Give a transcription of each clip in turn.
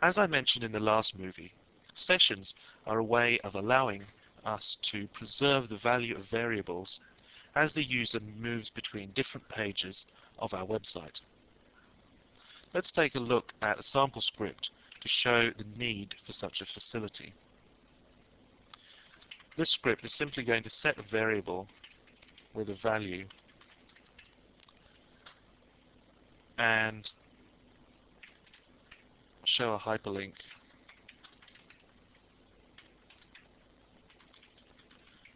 As I mentioned in the last movie, sessions are a way of allowing us to preserve the value of variables as the user moves between different pages of our website. Let's take a look at a sample script to show the need for such a facility. This script is simply going to set a variable with a value and show a hyperlink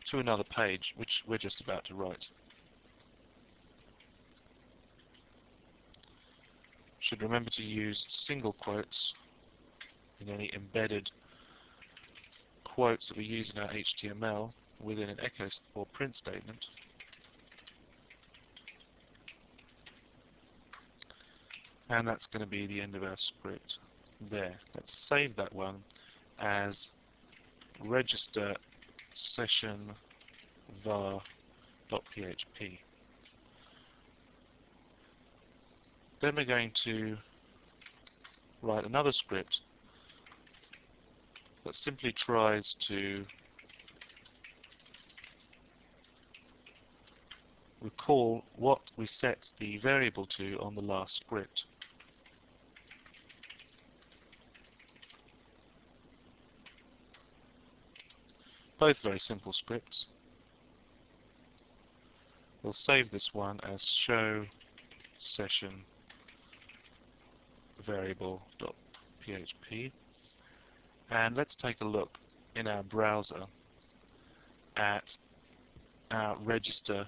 to another page which we're just about to write. Should remember to use single quotes in any embedded quotes that we use in our HTML within an echo or print statement. And that's going to be the end of our script there. Let's save that one as register session var.php. Then we're going to write another script that simply tries to recall what we set the variable to on the last script. Both very simple scripts. We'll save this one as show session variable.php, and let's take a look in our browser at our register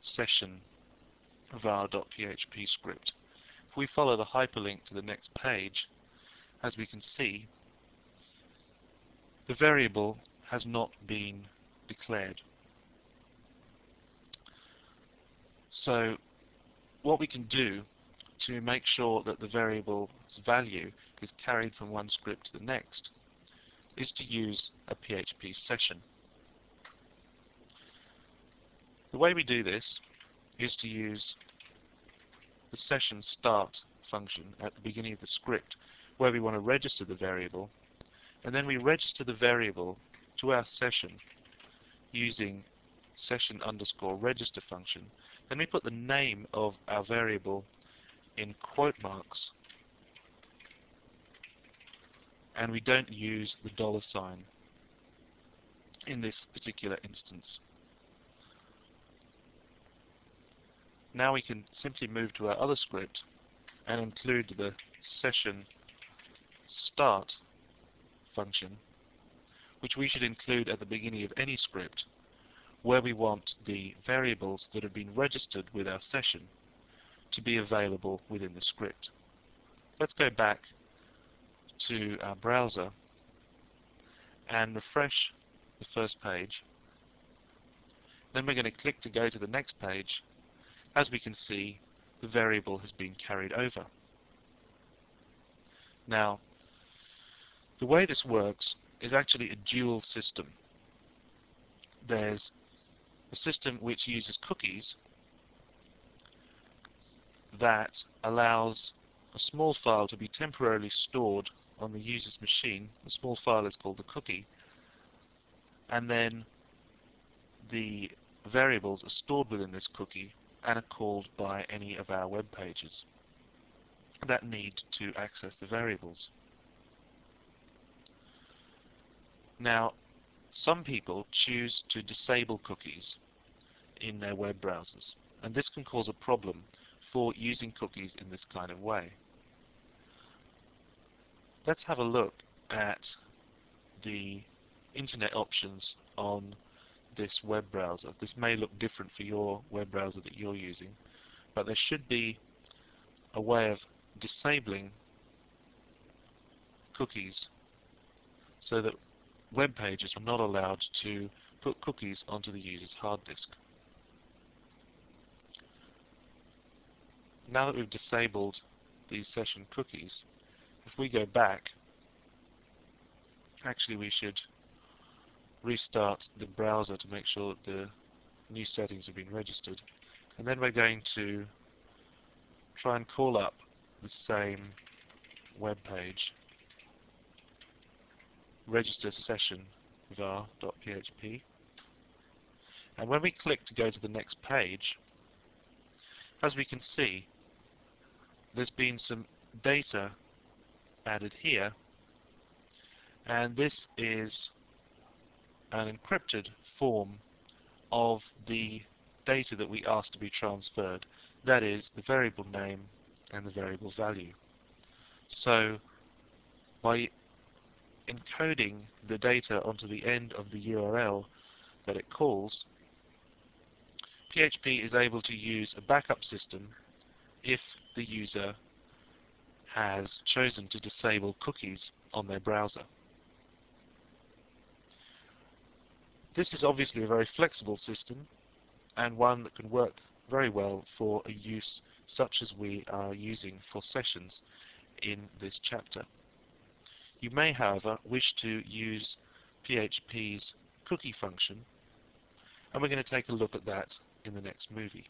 session var.php script. If we follow the hyperlink to the next page, as we can see, the variable has not been declared. So what we can do to make sure that the variable's value is carried from one script to the next is to use a PHP session. The way we do this is to use the session start function at the beginning of the script, where we want to register the variable, and then we register the variable to our session using session_register function. Then we put the name of our variable in quote marks, and we don't use the $ in this particular instance. Now we can simply move to our other script and include the session start function, which we should include at the beginning of any script where we want the variables that have been registered with our session to be available within the script. Let's go back to our browser and refresh the first page. Then we're going to click to go to the next page. As we can see, the variable has been carried over. Now, the way this works is actually a dual system. There's a system which uses cookies that allows a small file to be temporarily stored on the user's machine. The small file is called the cookie, and then the variables are stored within this cookie and are called by any of our web pages that need to access the variables. Now, some people choose to disable cookies in their web browsers, and this can cause a problem for using cookies in this kind of way. Let's have a look at the internet options on this web browser. This may look different for your web browser that you're using, but there should be a way of disabling cookies so that web pages are not allowed to put cookies onto the user's hard disk. Now that we've disabled these session cookies, if we go back, actually we should restart the browser to make sure that the new settings have been registered, and then we're going to try and call up the same web page register session var.php, and when we click to go to the next page, as we can see, there's been some data added here, and this is an encrypted form of the data that we asked to be transferred. That is the variable name and the variable value. So by encoding the data onto the end of the URL that it calls, PHP is able to use a backup system if the user has chosen to disable cookies on their browser. This is obviously a very flexible system, and one that can work very well for a use such as we are using for sessions in this chapter. You may, however, wish to use PHP's cookie function, and we're going to take a look at that in the next movie.